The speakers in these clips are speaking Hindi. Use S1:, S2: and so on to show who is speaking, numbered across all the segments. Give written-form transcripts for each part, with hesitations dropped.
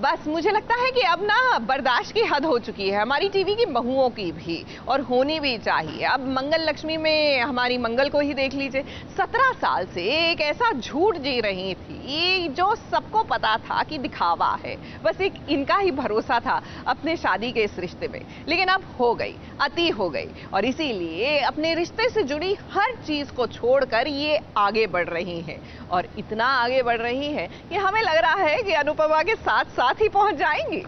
S1: बस मुझे लगता है कि अब ना बर्दाश्त की हद हो चुकी है हमारी टीवी की बहुओं की भी, और होनी भी चाहिए। अब मंगल लक्ष्मी में हमारी मंगल को ही देख लीजिए, 17 साल से एक ऐसा झूठ जी रही थी जो सबको पता था कि दिखावा है, बस एक इनका ही भरोसा था अपने शादी के इस रिश्ते में। लेकिन अब हो गई, अति हो गई, और इसीलिए अपने रिश्ते से जुड़ी हर चीज को छोड़कर ये आगे बढ़ रही हैं, और इतना आगे बढ़ रही हैं कि हमें लग रहा है कि अनुपमा के साथ साथ ही पहुंच जाएंगी।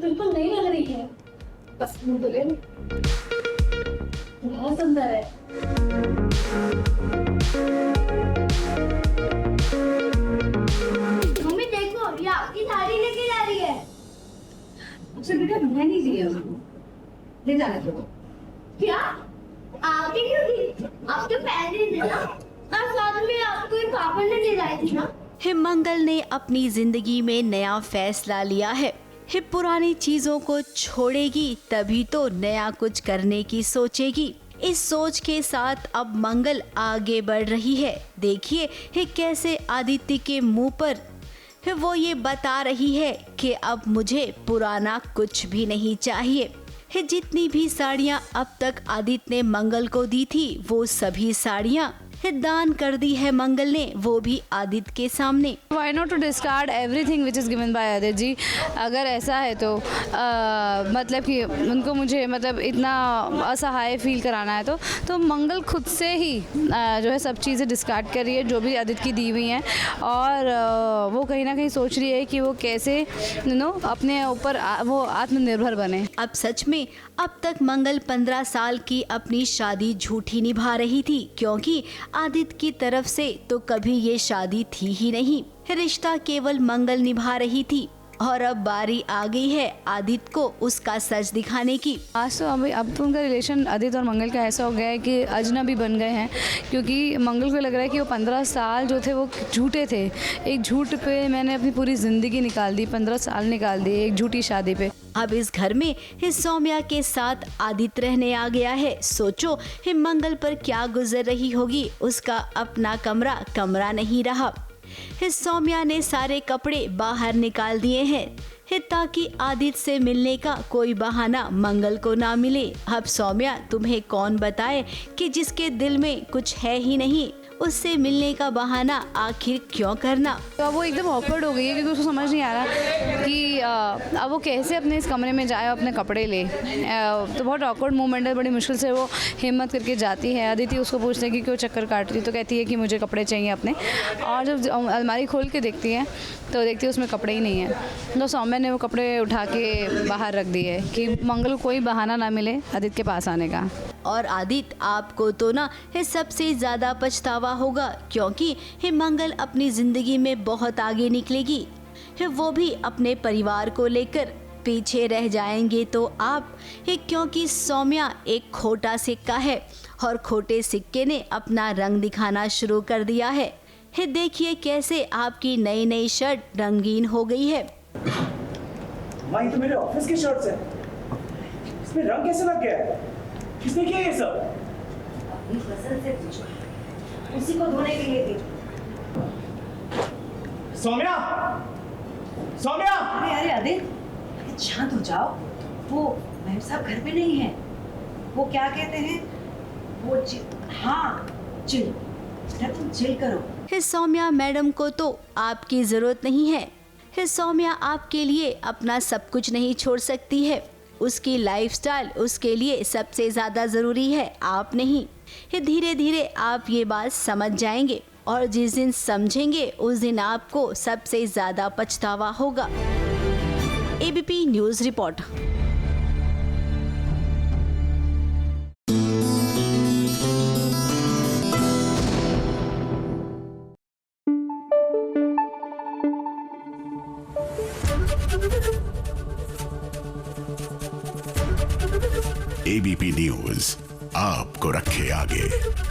S2: बिल्कुल नहीं लग रही है, बस मुझे बहुत सुंदर है।
S3: मम्मी देखो, ये आपकी साड़ी लेके जा रही है।
S2: उसे बेटा मैं नहीं लिया उसको, ले जाने दो।
S3: क्या? आपने क्यों दी? आप तो पहले थे ना, और साथ में आपको पापा ने दिलाई थी ना।
S4: मंगल ने अपनी जिंदगी में नया फैसला लिया है। पुरानी चीजों को छोड़ेगी तभी तो नया कुछ करने की सोचेगी। इस सोच के साथ अब मंगल आगे बढ़ रही है। देखिए कैसे आदित्य के मुंह पर वो ये बता रही है कि अब मुझे पुराना कुछ भी नहीं चाहिए। जितनी भी साड़ियाँ अब तक आदित्य ने मंगल को दी थी वो सभी साड़ियाँ दान कर दी है मंगल ने, वो भी आदित्य के सामने।
S5: Why not to discard everything which is given by Aditya ji? अगर ऐसा है तो मतलब कि उनको मुझे मतलब इतना असहाय फील कराना है तो मंगल खुद से ही जो है सब चीज़ें डिस्कार्ड कर रही है जो भी आदित्य की दी हुई हैं, और वो कहीं ना कहीं सोच रही है कि वो कैसे अपने ऊपर वो आत्मनिर्भर बने।
S4: अब सच में अब तक मंगल 15 साल की अपनी शादी झूठी निभा रही थी, क्योंकि आदित्य की तरफ से तो कभी ये शादी थी ही नहीं। रिश्ता केवल मंगल निभा रही थी, और अब बारी आ गई है आदित्य को उसका सच दिखाने की।
S5: आज तो अब तो उनका रिलेशन आदित्य और मंगल का ऐसा हो गया है कि अजनबी बन गए हैं, क्योंकि मंगल को लग रहा है कि वो 15 साल जो थे वो झूठे थे। एक झूठ पे मैंने अपनी पूरी जिंदगी निकाल दी, 15 साल निकाल दिए एक झूठी शादी पे।
S4: अब इस घर में सौम्या के साथ आदित्य रहने आ गया है। सोचो मंगल पर क्या गुजर रही होगी। उसका अपना कमरा नहीं रहा। सौम्या ने सारे कपड़े बाहर निकाल दिए हैं ताकि आदित्य से मिलने का कोई बहाना मंगल को ना मिले। अब सौम्या तुम्हें कौन बताए कि जिसके दिल में कुछ है ही नहीं उससे मिलने का बहाना आखिर क्यों करना।
S5: तो अब वो एकदम ऑकवर्ड हो गई है, क्योंकि उसको समझ नहीं आ रहा कि अब वो कैसे अपने इस कमरे में जाए अपने कपड़े ले। तो बहुत ऑकवर्ड मोमेंट है, बड़ी मुश्किल से वो हिम्मत करके जाती है। आदित्य उसको पूछते हैं कि क्यों चक्कर काट रही, तो कहती है कि मुझे कपड़े चाहिए अपने। और जब अलमारी खोल के देखती है तो देखती है उसमें कपड़े ही नहीं है। तो सौम्या ने वो कपड़े उठा के बाहर रख दिए कि मंगल को कोई बहाना ना मिले आदित्य के पास आने का।
S4: और आदित्य आपको तो ना सबसे ज्यादा पछतावा होगा, क्योंकि मंगल अपनी जिंदगी में बहुत आगे निकलेगी। वो भी अपने परिवार को लेकर पीछे रह जाएंगे तो आप, क्योंकि सौम्या एक खोटा सिक्का है और खोटे सिक्के ने अपना रंग दिखाना शुरू कर दिया है। देखिए कैसे आपकी नई शर्ट रंगीन हो गई है।
S6: माँ, तो मेरे ऑफिस की शर्ट्स है, इसमें रंग कैसे लग गया है? किसने किया ये सब?
S2: अपनी फसल से पूछो, उसी को धोने के लिए थी।
S6: सौम्या, सौम्या!
S2: अरे आदित्य, शांत हो जाओ। वो मैम साहब घर पे नहीं है। वो क्या कहते हैं, वो हाँ चिल, तुम चिल करो।
S4: सौम्या मैडम को तो आपकी जरूरत नहीं है। सौम्या आपके लिए अपना सब कुछ नहीं छोड़ सकती है। उसकी लाइफस्टाइल उसके लिए सबसे ज्यादा जरूरी है, आप नहीं। धीरे धीरे आप ये बात समझ जाएंगे, और जिस दिन समझेंगे उस दिन आपको सबसे ज्यादा पछतावा होगा। ABP news report.
S7: ABP news आपको रखे आगे।